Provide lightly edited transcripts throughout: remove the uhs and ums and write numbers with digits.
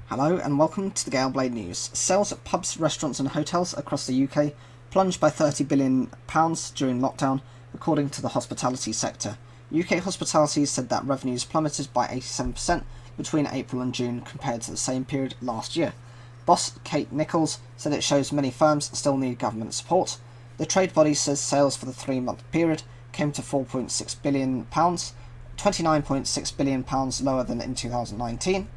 Hello and welcome to the Gale Blade News. Sales at pubs, restaurants and hotels across the UK plunged by £30 billion during lockdown, according to the hospitality sector. UK hospitality said that revenues plummeted by 87% between April and June compared to the same period last year. Boss Kate Nichols said it shows many firms still need government support. The trade body says sales for the 3-month period came to £4.6 billion, £29.6 billion lower than in 2019.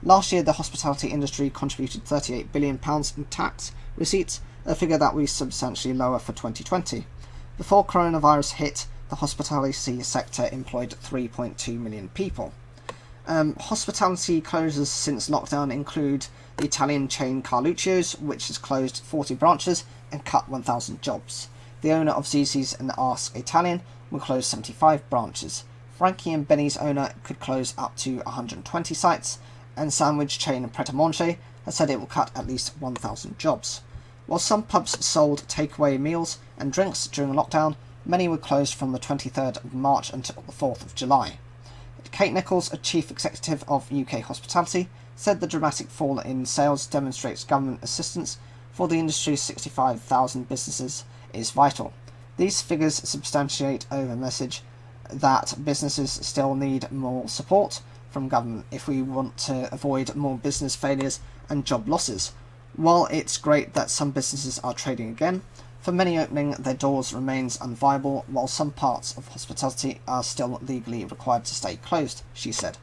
Last year, the hospitality industry contributed £38 billion in tax receipts, a figure that was substantially lower for 2020. Before coronavirus hit, the hospitality sector employed 3.2 million people. Hospitality closures since lockdown include the Italian chain Carluccio's, which has closed 40 branches and cut 1,000 jobs. The owner of Zizzi's and Ask Italian will close 75 branches. Frankie and Benny's owner could close up to 120 sites, and sandwich chain Pret-a-Manger has said it will cut at least 1,000 jobs. While some pubs sold takeaway meals and drinks during lockdown, many were closed from the 23rd of March until the 4th of July. Kate Nichols, a chief executive of UK Hospitality, said the dramatic fall in sales demonstrates government assistance for the industry's 65,000 businesses is vital. These figures substantiate over message that businesses still need more support from government if we want to avoid more business failures and job losses. While it's great that some businesses are trading again, for many opening their doors remains unviable, while some parts of hospitality are still legally required to stay closed, she said.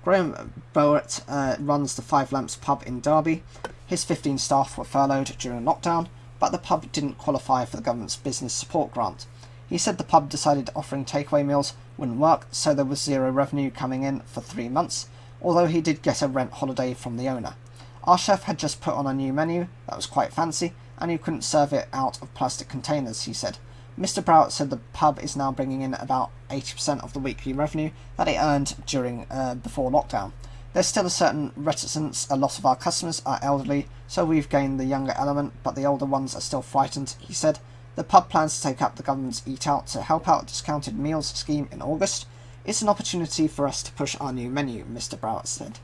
Graham Bowett runs the Five Lamps pub in Derby. His 15 staff were furloughed during lockdown, but the pub didn't qualify for the government's business support grant. He said the pub decided offering takeaway meals wouldn't work, so there was zero revenue coming in for 3 months, although he did get a rent holiday from the owner. Our chef had just put on a new menu that was quite fancy, and you couldn't serve it out of plastic containers, he said. Mr. Browett said the pub is now bringing in about 80% of the weekly revenue that it earned during before lockdown. There's still a certain reticence. A lot of our customers are elderly, so we've gained the younger element, but the older ones are still frightened, he said. The pub plans to take up the government's Eat Out to Help Out discounted meals scheme in August. It's an opportunity for us to push our new menu, Mr. Browett said.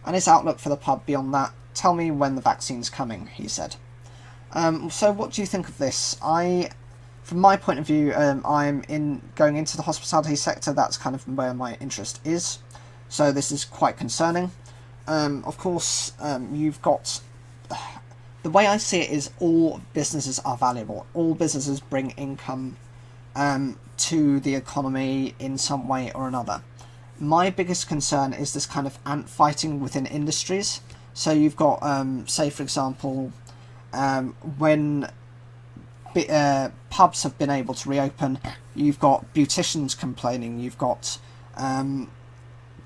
And his outlook for the pub beyond that: tell me when the vaccine's coming, he said. So what do you think of this? From my point of view, I'm going into the hospitality sector. That's kind of where my interest is. So this is quite concerning. Of course, you've got... The way I see it is all businesses are valuable. All businesses bring income to the economy in some way or another. My biggest concern is this kind of ant fighting within industries. So you've got, say for example, when pubs have been able to reopen, you've got beauticians complaining, you've got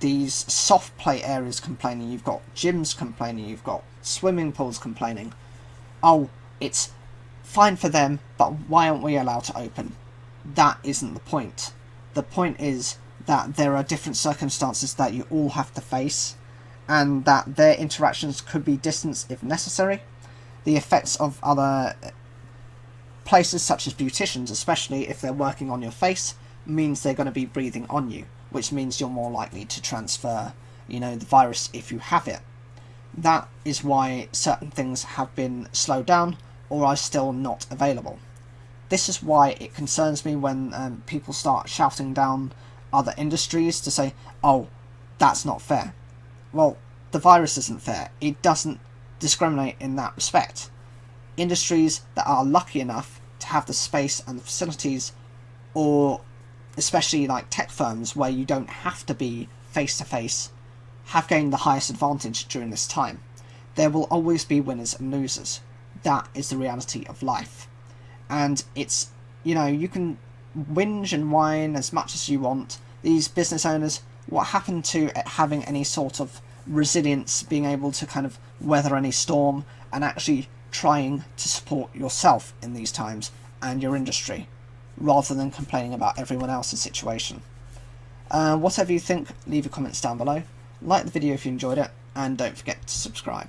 these soft play areas complaining, you've got gyms complaining, you've got swimming pools complaining. Oh, it's fine for them, but why aren't we allowed to open? That isn't the point. The point is that there are different circumstances that you all have to face, and that their interactions could be distanced if necessary. The effects of other places, such as beauticians, especially if they're working on your face, means they're going to be breathing on you, which means you're more likely to transfer, the virus if you have it. That is why certain things have been slowed down or are still not available. This is why it concerns me when people start shouting down other industries to say, oh, that's not fair. Well, the virus isn't fair. It doesn't discriminate in that respect. Industries that are lucky enough to have the space and the facilities, or especially like tech firms where you don't have to be face-to-face, have gained the highest advantage during this time. There will always be winners and losers. That is the reality of life. And it's, you can whinge and whine as much as you want. These business owners, what happened to having any sort of resilience, being able to kind of weather any storm and actually trying to support yourself in these times and your industry, rather than complaining about everyone else's situation? Whatever you think, leave your comments down below. Like the video if you enjoyed it, and don't forget to subscribe.